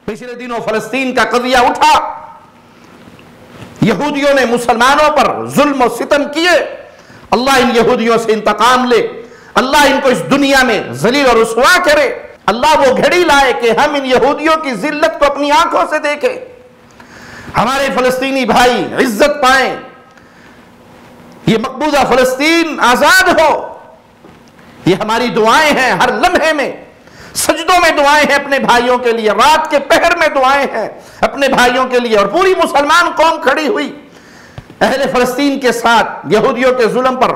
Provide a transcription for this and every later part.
پچھلے دنوں فلسطین کا قضیہ اٹھا، یہودیوں نے مسلمانوں پر ظلم و ستم کیے، اللہ ان یہودیوں سے انتقام لے، اللہ ان کو اس دنیا میں ذلیل و رسوا کرے، اللہ وہ گھڑی لائے کہ ہم ان یہودیوں کی ذلت کو اپنی آنکھوں سے دیکھیں، ہمارے فلسطینی بھائی عزت پائیں، یہ مقبوضہ فلسطین آزاد ہو۔ یہ ہماری دعائیں ہیں، ہر لمحے میں سجدوں میں دعائیں ہیں اپنے بھائیوں کے لیے، رات کے پہر میں دعائیں ہیں اپنے بھائیوں کے لیے، اور پوری مسلمان قوم کھڑی ہوئی اہل فلسطین کے ساتھ یہودیوں کے ظلم پر،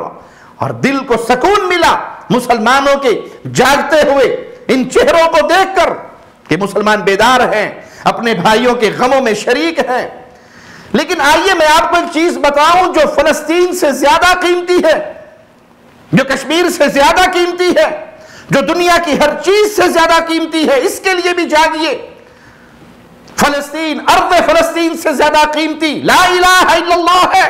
اور دل کو سکون ملا مسلمانوں کے جاگتے ہوئے ان چہروں کو دیکھ کر کہ مسلمان بیدار ہیں، اپنے بھائیوں کے غموں میں شریک ہیں۔ لیکن آئیے میں آپ کو ایک چیز بتاؤں جو فلسطین سے زیادہ قیمتی ہے، جو کشمیر سے زیادہ قیمتی ہے، جو دنیا کی ہر چیز سے زیادہ قیمتی ہے، اس کے لیے بھی جاگیے۔ فلسطین، ارض فلسطین سے زیادہ قیمتی لا الہ الا اللہ ہے،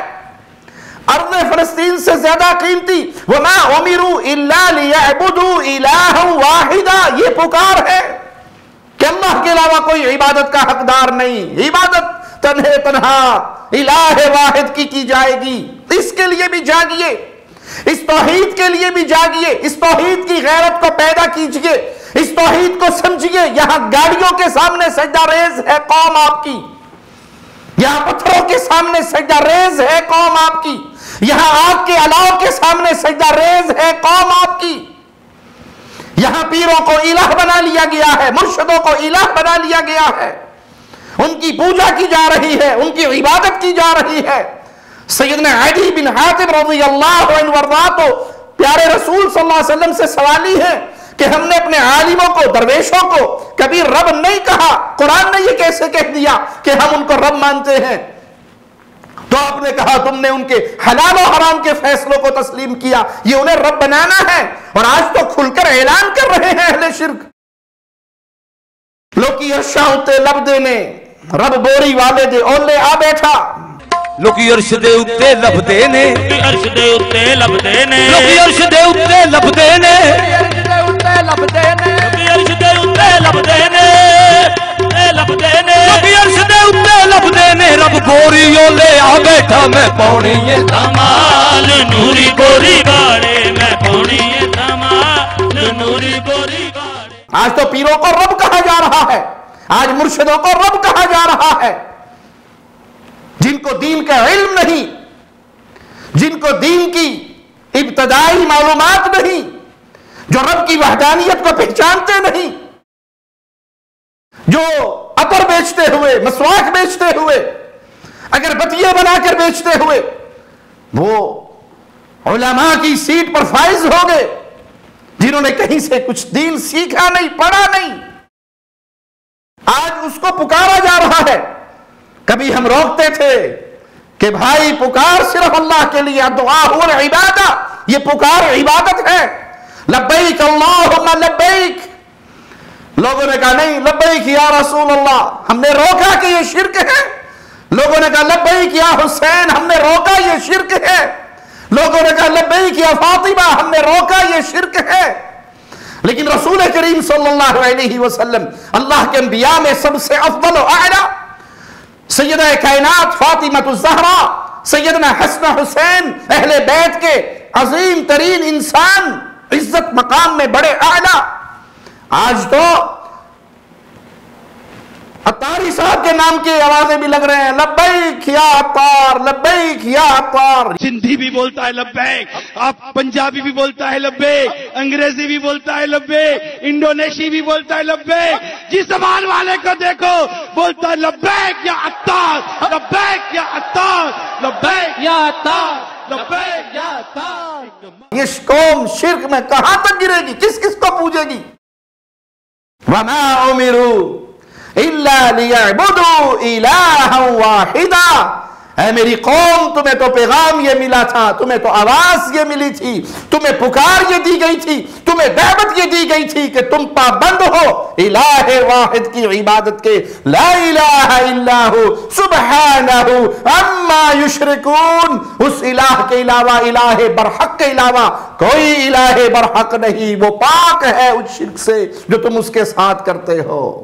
ارض فلسطین سے زیادہ قیمتی وما امروا الا لیعبدوا الہا واحدا، یہ پکار ہے کہ اللہ کے علاوہ کوئی عبادت کا حقدار نہیں، عبادت تنہا الہ واحد کی جائے گی۔ اس کے لیے بھی جاگیے، اس توحید کے لیے بھی جاگیے، اس توحید کی غیرت کو پیدا کیجئے، اس توحید کو سمجھیے۔ یہاں گاڑیوں کے سامنے سجدہ ریز ہے قوم آپ کی، یہاں پتھروں کے سامنے سجدہ ریز ہے قوم آپ کی، یہاں آگ کے الاؤ کے سامنے سجدہ ریز ہے قوم آپ کی۔ یہاں پیروں کو الہ بنا لیا گیا ہے، مرشدوں کو الہ بنا لیا گیا ہے، ان کی پوجا کی جا رہی ہے، ان کی عبادت کی جا رہی ہے۔ سیدنا عدی بن حاتم رضی اللہ عنہ وارضاہ تو پیارے رسول صلی اللہ علیہ وسلم سے سوالی ہے کہ ہم نے اپنے عالموں کو، درویشوں کو کبھی رب نہیں کہا، قرآن نے یہ کیسے کہہ دیا کہ ہم ان کو رب مانتے ہیں؟ تو آپ نے کہا تم نے ان کے حلال و حرام کے فیصلوں کو تسلیم کیا، یہ انہیں رب بنانا ہے، اور آج تو کھل کر اعلان کر رہے ہیں اہل شرک۔ لوکی ارشا اتے لب دینے رب بوری والے دے اولے آ بیٹھا، لوکی عرش دے اتے لب دینے، عرش دے اتے لب دینے، لوکی عرش دے اتے لب دینے، عرش دے اتے لب دینے، عرش دے اتے لب دینے، لب دینے، عرش دے اتے لب دینے، رب بوری اولے آ بیٹھا، میں پاؤنی ہے دھمال نوری بوری گاڑے، میں پاؤنی ہے دھمال نوری بوری گاڑے۔ آج تو پیروں کو رب کہا جا رہا ہے، آج مرشدوں کو رب کہا جا رہا ہے، جن کو دین کا علم نہیں، جن کو دین کی ابتدائی معلومات نہیں، جو رب کی وحدانیت کو پہچانتے نہیں، جو عطر بیچتے ہوئے، مسواک بیچتے ہوئے، اگربتیاں بنا کر بیچتے ہوئے وہ علماء کی سیٹ پر فائز ہو گئے، جنہوں نے کہیں سے کچھ دین سیکھا نہیں، پڑھا نہیں، آج اس کو پکارا جا رہا ہے۔ کبھی ہم روکتے تھے کہ بھائی پکار صرف اللہ کے لیے، دعا ہو عبادہ، یہ پکار عبادت ہے، لبیک اللہم لبیک۔ لوگوں نے کہا نہیں لبیک یا رسول اللہ، ہم نے روکا کہ یہ شرک ہے۔ لوگوں نے کہا لبیک یا حسین، ہم نے روکا یہ شرک ہے۔ لوگوں نے کہا لبیک یا فاطمہ، ہم نے روکا یہ شرک ہے۔ لیکن رسول کریم صلی اللہ علیہ وسلم، اللہ کے انبیاء میں سب سے افضل و اعلیٰ، سیدہ کائنات فاطمہ الزہرا، سیدنا حسن حسین، اہل بیت کے عظیم ترین انسان، عزت مقام میں بڑے اعلیٰ، آج تو عطاری صاحب کے نام کی آوازیں بھی لگ رہے ہیں، لبیک یا عطار، لبیک یا عطار۔ سندھی بھی بولتا ہے لبیک، آپ پنجابی بھی بولتا ہے لبیک، انگریزی بھی بولتا ہے لبیک، انڈونیشی بھی بولتا ہے لبیک، جس زبان والے کو دیکھو بولتا ہے لبیک یا عطار، لبیک یا عطار، لبیک یا عطار، لبیک یا عطار۔ یہ قوم شرک میں کہاں تک گرے گی؟ کس کس کو پوجے گی؟ وَمَا أُمِرُوا إِلَّا لِيَعْبُدُوا إِلَٰهًا وَاحِدًا۔ اے میری قوم، تمہیں تو پیغام یہ ملا تھا، تمہیں تو آواز یہ ملی تھی، تمہیں پکار یہ دی گئی تھی، تمہیں دعوت یہ دی گئی تھی کہ تم پابند ہو الہ واحد کی عبادت کے، لا الہ الا ہو سبحانہ عما یشرکون۔ اس الہ کے علاوہ، الہ برحق کے علاوہ کوئی الہ برحق نہیں، وہ پاک ہے اس شرک سے جو تم اس کے ساتھ کرتے ہو۔